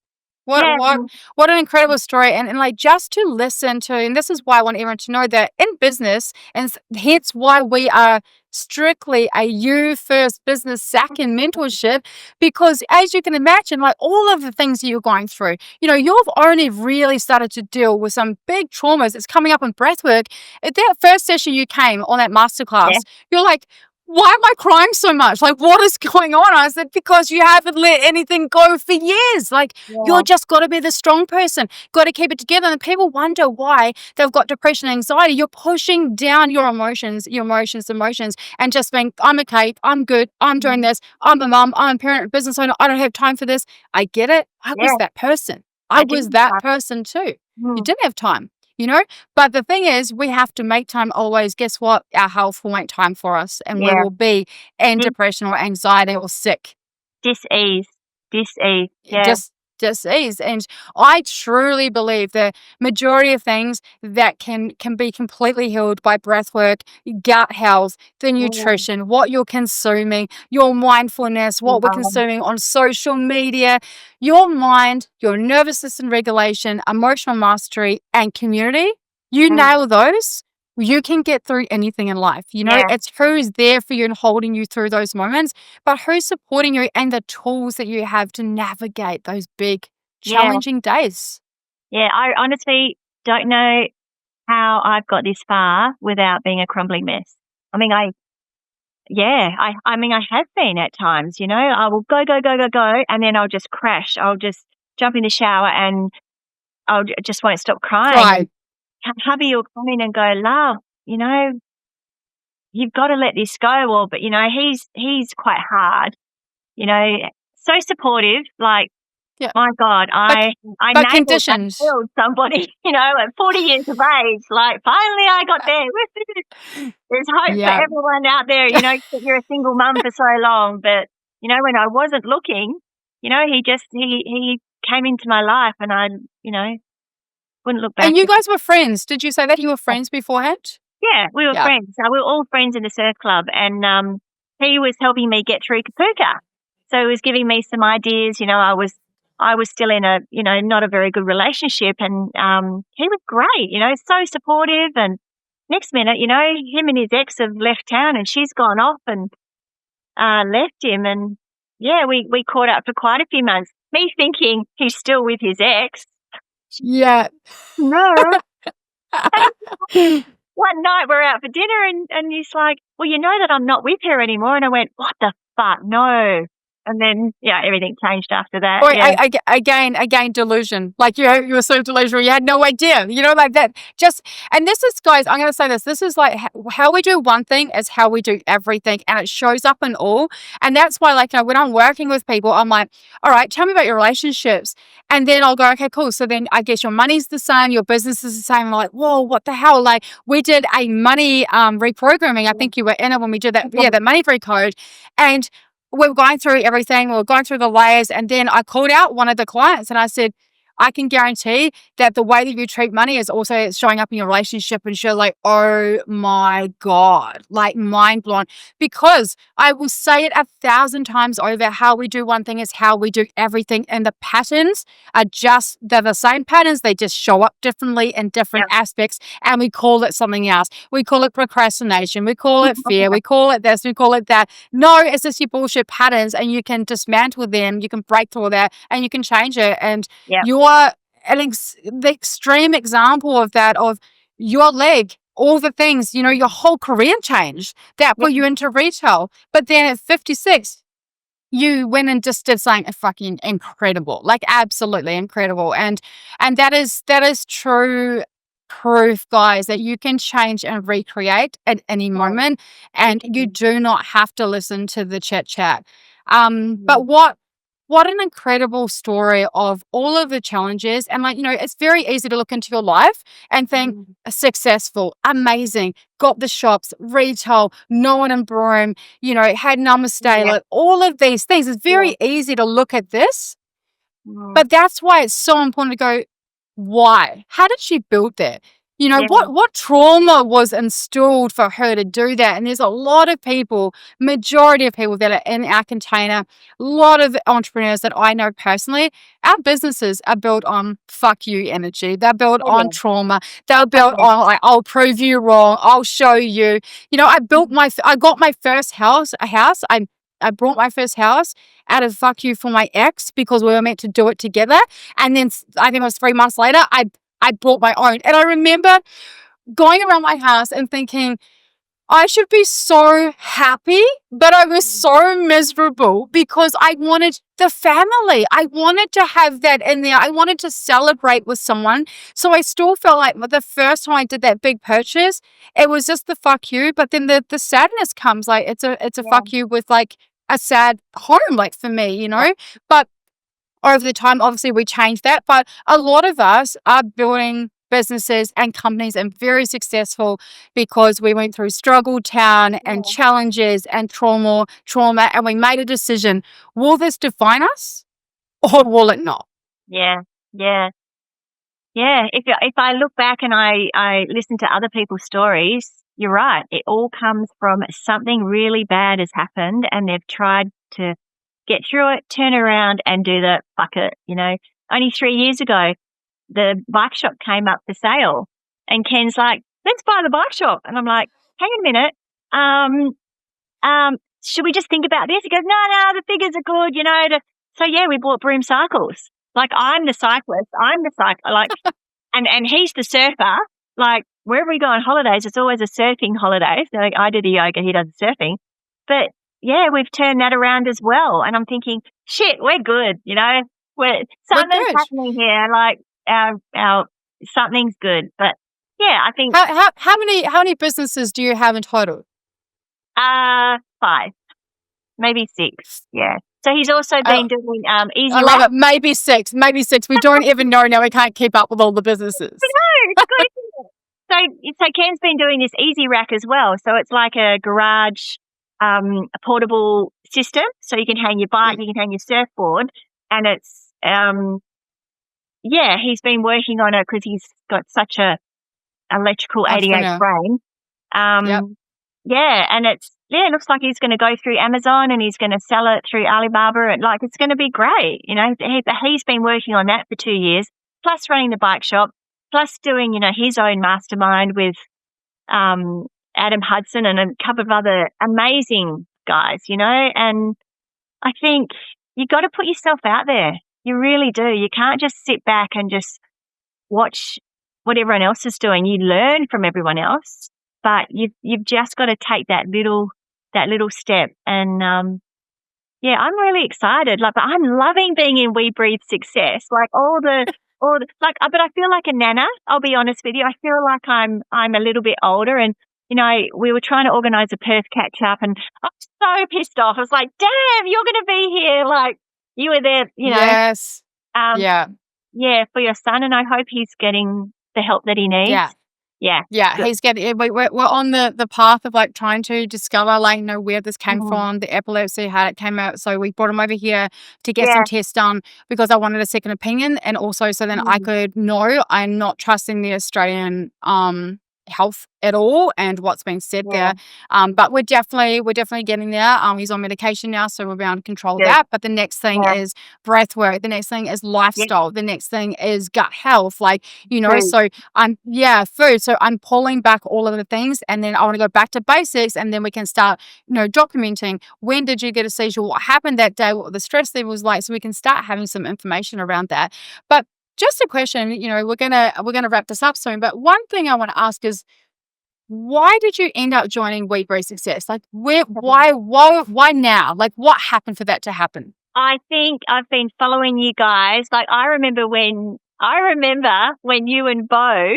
yeah. What an incredible story. And like, just to listen to, and this is why I want everyone to know that in business, and hence why we are strictly a you first business second mentorship, because as you can imagine, like all of the things that you're going through, you know, you've only really started to deal with some big traumas. It's coming up in breathwork. At that first session you came on that masterclass, Yeah. you're like, why am I crying so much? Like, what is going on? I said, because you haven't let anything go for years. Like, you're just got to be the strong person, got to keep it together. And people wonder why they've got depression and anxiety. You're pushing down your emotions, and just being, I'm okay, I'm good, I'm doing this, I'm a mum, I'm a parent, a business owner, I don't have time for this. I get it. I was that person. I was didn't that have person too. You Mm. didn't have time. You know, but the thing is, we have to make time always. Guess what? Our health will make time for us, and we Yeah. will be in Dis- depression or anxiety or sick. Dis-ease. Yeah. Just disease. And I truly believe the majority of things that can be completely healed by breath work, gut health, the nutrition, what you're consuming, your mindfulness, what we're consuming on social media, your mind, your nervous system regulation, emotional mastery, and community. You nail those, you can get through anything in life. You know, Yeah. it's who's there for you and holding you through those moments, but who's supporting you and the tools that you have to navigate those big, challenging days. Yeah. I honestly don't know how I've got this far without being a crumbling mess. I mean, I have been at times, you know, I will go, and then I'll just crash. I'll just jump in the shower and just won't stop crying. Right. Hubby will come in and go, love, you know, you've got to let this go. Or, but you know, he's quite hard, you know, so supportive. Like, Yeah. my God, I but conditions. killed somebody, you know, at 40 years of age. Like, finally I got there. There's hope Yeah. for everyone out there, you know, that you're a single mum for so long. But, you know, when I wasn't looking, you know, he came into my life, and I, you know, wouldn't look back. And you guys were friends. Did you say that you were friends beforehand? Yeah, we were Yeah. friends. We were all friends in the surf club, and he was helping me get through Kapuka. So he was giving me some ideas. You know, I was still in a, you know, not a very good relationship, and he was great. You know, so supportive. And next minute, you know, him and his ex have left town, and she's gone off and left him. And yeah, we caught up for quite a few months. Me thinking he's still with his ex. Yeah. No. One night we're out for dinner, and he's like, well, you know that I'm not with her anymore. And I went, what the fuck? No. And then, yeah, everything changed after that. Or Yeah. again, delusion. Like you were so delusional, you had no idea. You know, like that. And this is, guys, I'm going to say this. This is like how we do one thing is how we do everything, and it shows up in all. And that's why, like, you know, when I'm working with people, I'm like, all right, tell me about your relationships. And then I'll go, okay, cool. So then I guess your money's the same, your business is the same. I'm like, whoa, what the hell? Like, we did a money reprogramming. I think you were in it when we did that. Yeah, the money free code. And we were going through everything. We were going through the layers. And then I called out one of the clients and I said, I can guarantee that the way that you treat money is also showing up in your relationship, and you're like, oh my God, like mind blown. Because I will say it 1,000 times over, how we do one thing is how we do everything. And the patterns are they're the same patterns. They just show up differently in different aspects. And we call it something else. We call it procrastination. We call it fear. We call it this. We call it that. No, it's just your bullshit patterns, and you can dismantle them. You can break through that, and you can change it. And you are the extreme example of that, of your leg, all the things, your whole career changed that put you into retail. But then at 56, you went and just did something fucking incredible, like absolutely incredible. And that is true proof, guys, that you can change and recreate at any moment, and you do not have to listen to the chit chat. But what an incredible story of all of the challenges. And it's very easy to look into your life and think successful, amazing, got the shops, retail, no one in Broome, had namaste, like all of these things. It's very easy to look at this, but that's why it's so important to go, why? How did she build that? What trauma was instilled for her to do that? And there's a lot of people, majority of people that are in our container, a lot of entrepreneurs that I know personally, our businesses are built on fuck you energy. They're built on trauma. They're built on like, I'll prove you wrong. I'll show you. I got my first house. I brought my first house out of fuck you for my ex, because we were meant to do it together. And then I think it was 3 months later, I bought my own. And I remember going around my house and thinking, I should be so happy, but I was so miserable because I wanted the family. I wanted to have that in there. I wanted to celebrate with someone. So I still felt like the first time I did that big purchase, it was just the fuck you. But then the sadness comes, like it's a fuck you with like a sad home, like for me, But over the time, obviously, we changed that. But a lot of us are building businesses and companies and very successful because we went through struggle town and challenges and trauma, and we made a decision. Will this define us or will it not? Yeah. If I look back and I listen to other people's stories, you're right. It all comes from something really bad has happened, and they've tried to get through it, turn around and do the fuck it, Only 3 years ago, the bike shop came up for sale, and Ken's like, let's buy the bike shop. And I'm like, hang on a minute. Should we just think about this? He goes, no, the figures are good, So we bought Broome cycles. Like, I'm the cyclist, like, and he's the surfer. Like, wherever we go on holidays, it's always a surfing holiday. So like, I do the yoga, he does the surfing. But we've turned that around as well. And I'm thinking, shit, we're good, something's happening here. Like, our something's good. But I think how many businesses do you have in total? 5, maybe 6. Yeah. So he's also been doing easy. I love it. Maybe 6. We don't even know now. We can't keep up with all the businesses. No, it's good. So Ken's been doing this easy rack as well. So it's like a garage, a portable system. So you can hang your bike, you can hang your surfboard, and it's he's been working on it because he's got such a electrical 88 brain. And it looks like he's going to go through Amazon and he's going to sell it through Alibaba, and like it's going to be great. He's been working on that for 2 years, plus running the bike shop, plus doing his own mastermind with Adam Hudson and a couple of other amazing guys. And I think you got to put yourself out there. You really do. You can't just sit back and just watch what everyone else is doing. You learn from everyone else, but you've just got to take that little step. And I'm really excited. Like, but I'm loving being in We Breathe Success. Like but I feel like a nana. I'll be honest with you. I feel like I'm a little bit older, and we were trying to organise a Perth catch up, and I'm so pissed off. I was like, damn, you're going to be here. Like, you were there, Yes. for your son, and I hope he's getting the help that he needs. Yeah. Yeah. Yeah, Good. he's getting. We're on the path of like trying to discover like where this came Mhm. from, the epilepsy, how it came out. So we brought him over here to get some Yeah. tests done because I wanted a second opinion, and also so then I Mm. could know I'm not trusting the Australian health at all and what's being said Yeah. there. But we're definitely getting there. He's on medication now, so we're able to control Good. that. But the next thing Yeah. is breath work. The next thing is lifestyle. The next thing is gut health. Like Food. so food. So I'm pulling back all of the things, and then I want to go back to basics, and then we can start, documenting when did you get a seizure, what happened that day, what the stress level was like, so we can start having some information around that. But just a question, we're gonna wrap this up soon. But one thing I want to ask is, why did you end up joining We Breathe Success? Like, why now? Like, what happened for that to happen? I think I've been following you guys. Like, I remember when you and Bo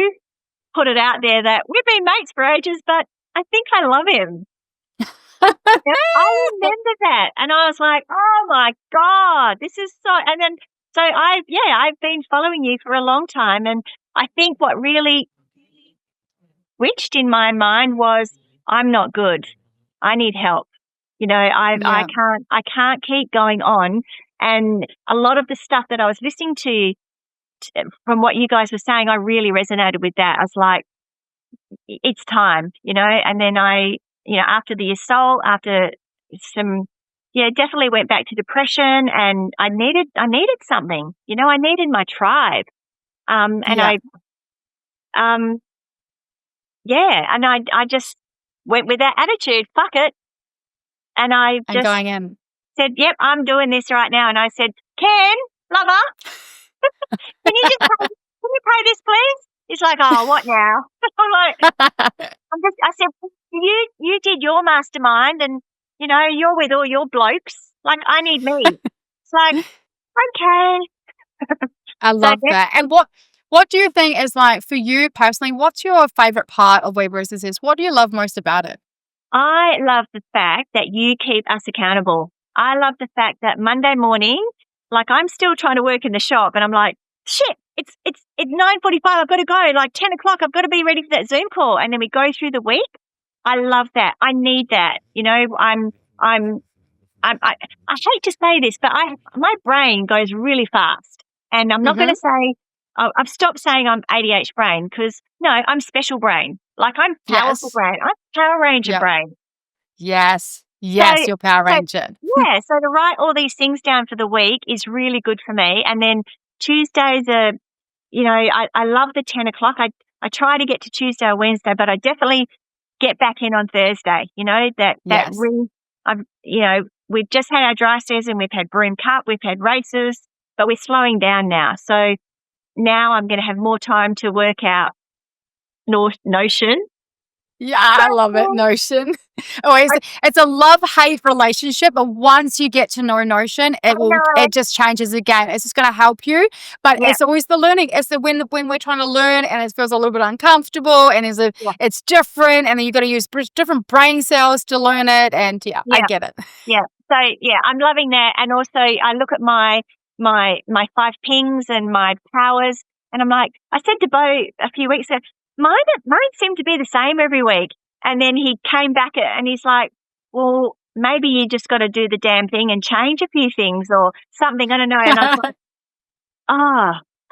put it out there that we've been mates for ages, but I think I love him. Yep, I remember that, and I was like, "Oh my God, this is so." And then, so I've been following you for a long time, and I think what really switched in my mind was, I'm not good. I need help. I Yeah. can't keep going on. And a lot of the stuff that I was listening to from what you guys were saying, I really resonated with that. I was like, it's time, and then after the assault, after some, definitely went back to depression, and I needed something, I needed my tribe. And Yeah. and I just went with that attitude, fuck it. And I And just going in. said, yep, I'm doing this right now. And I said, Ken, lover, can you pay this, please? He's like, oh, what now? I'm like, I said, you did your mastermind, and, you're with all your blokes. Like, I need me. It's like, okay. I love that. And what do you think is, like, for you personally, what's your favorite part of We Breathe Success? What do you love most about it? I love the fact that you keep us accountable. I love the fact that Monday morning, like, I'm still trying to work in the shop, and I'm like, shit, it's 9:45. I've got to go. Like 10 o'clock, I've got to be ready for that Zoom call. And then we go through the week. I love that. I need that. I hate to say this, but my brain goes really fast, and I'm not going to say. I've stopped saying I'm ADHD brain, because no, I'm special brain. Like, I'm powerful brain. I'm Power Ranger brain. Yes, So, your Power Ranger. So to write all these things down for the week is really good for me. And then Tuesdays are, I love the 10 o'clock. I try to get to Tuesday or Wednesday, but I definitely get back in on Thursday. We've just had our dry season. We've had Broome Cup. We've had races, but we're slowing down now. So now I'm going to have more time to work out Notion. Yeah, I love it. Notion. It's a love-hate relationship, but once you get to know Notion, it just changes the game. It's just going to help you, but it's always the learning. It's when we're trying to learn and it feels a little bit uncomfortable, and it's different, and then you've got to use different brain cells to learn it. And I get it. Yeah. So I'm loving that, and also I look at my 5 pings and my powers, and I'm like, I said to Bo a few weeks ago, mine seem to be the same every week. And then he came back and he's like, well, maybe you just got to do the damn thing and change a few things or something. I don't know. And I was like,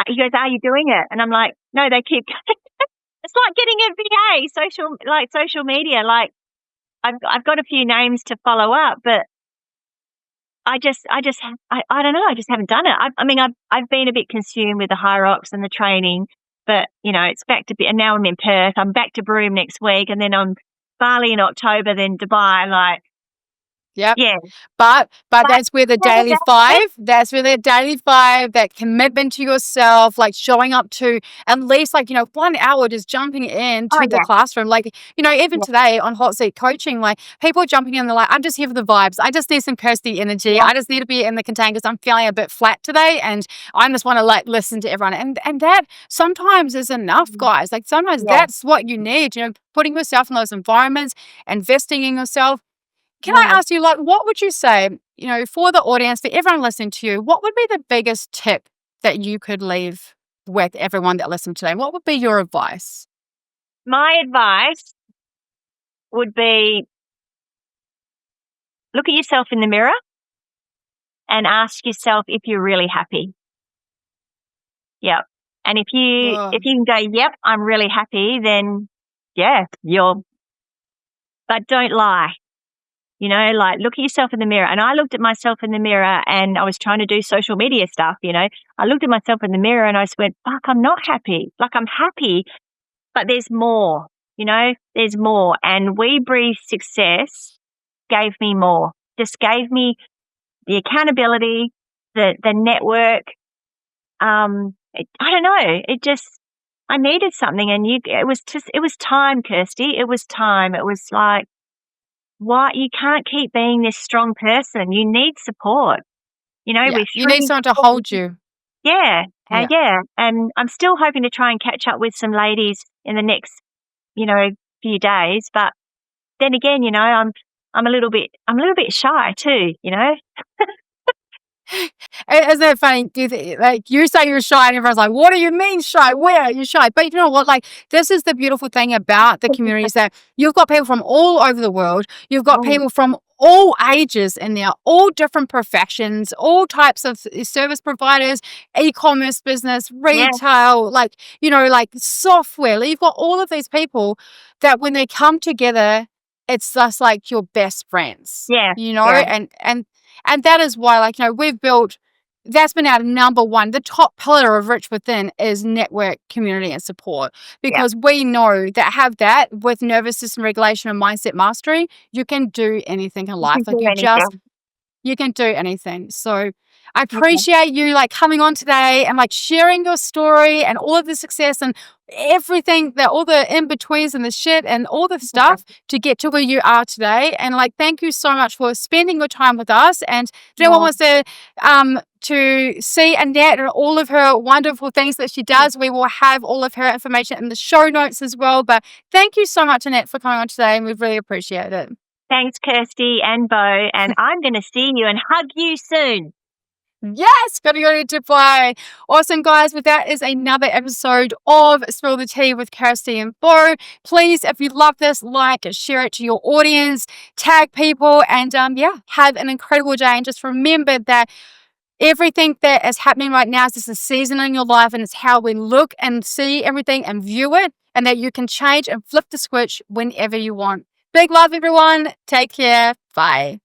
he goes, are you doing it? And I'm like, no, they keep going. It's like getting a VA, social media. Like, I've got a few names to follow up, but I don't know. I just haven't done it. I've been a bit consumed with the high rocks and the training, but it's back to and now I'm in Perth. I'm back to Broome next week, and then I'm Bali in October, then Dubai. Like, yep. Yeah. But that's where the daily 5, that commitment to yourself, like showing up to at least 1 hour just jumping into the classroom. Like, even today on Hot Seat Coaching, like people jumping in, they're like, I'm just here for the vibes. I just need some Kirsty energy. I just need to be in the container because I'm feeling a bit flat today, and I just want to listen to everyone. And that sometimes is enough, guys. Like, sometimes that's what you need, putting yourself in those environments, investing in yourself. Can I ask you, what would you say, for the audience, for everyone listening to you, what would be the biggest tip that you could leave with everyone that listened today? What would be your advice? My advice would be look at yourself in the mirror and ask yourself if you're really happy. Yep. And if you can go, yep, I'm really happy, then yeah, but don't lie. Like look at yourself in the mirror. And I looked at myself in the mirror and I was trying to do social media stuff, I looked at myself in the mirror and I just went, fuck, I'm not happy. Like I'm happy, but there's more, there's more. And We Breathe Success gave me more, just gave me the accountability, the network. I don't know. I needed something and it was time, Kirsty. It was time. It was like, why you can't keep being this strong person. You need support. You need someone to hold you. Yeah. And I'm still hoping to try and catch up with some ladies in the next, few days. But then again, I'm a little bit shy too, Isn't it funny? Do you like you say you're shy, and everyone's like, "What do you mean shy? Where are you shy?" But you know what? Like, this is the beautiful thing about the community is that you've got people from all over the world. You've got people from all ages in there, all different professions, all types of service providers, e-commerce business, retail, like software. Like, you've got all of these people that when they come together, it's just like your best friends. Yeah. And that is why, we've built, that's been our number one, the top pillar of Rich Within is network, community, and support. Because we know that with nervous system regulation and mindset mastery, you can do anything in life. You can do anything. So I appreciate you coming on today and sharing your story and all of the success and everything, all the in-betweens and the shit and all the stuff to get to where you are today. And thank you so much for spending your time with us. And if anyone wants to see Annette and all of her wonderful things that she does, we will have all of her information in the show notes as well. But thank you so much, Annette, for coming on today, and we really appreciate it. Thanks, Kirsty and Bo, and I'm going to see you and hug you soon. Yes, gotta go to Dubai. Awesome, guys. With that is another episode of Spill the Tea with Kirsty and Bo. Please, if you love this, share it to your audience, tag people, and have an incredible day. And just remember that everything that is happening right now is just a season in your life, and it's how we look and see everything and view it, and that you can change and flip the switch whenever you want. Big love, everyone. Take care. Bye.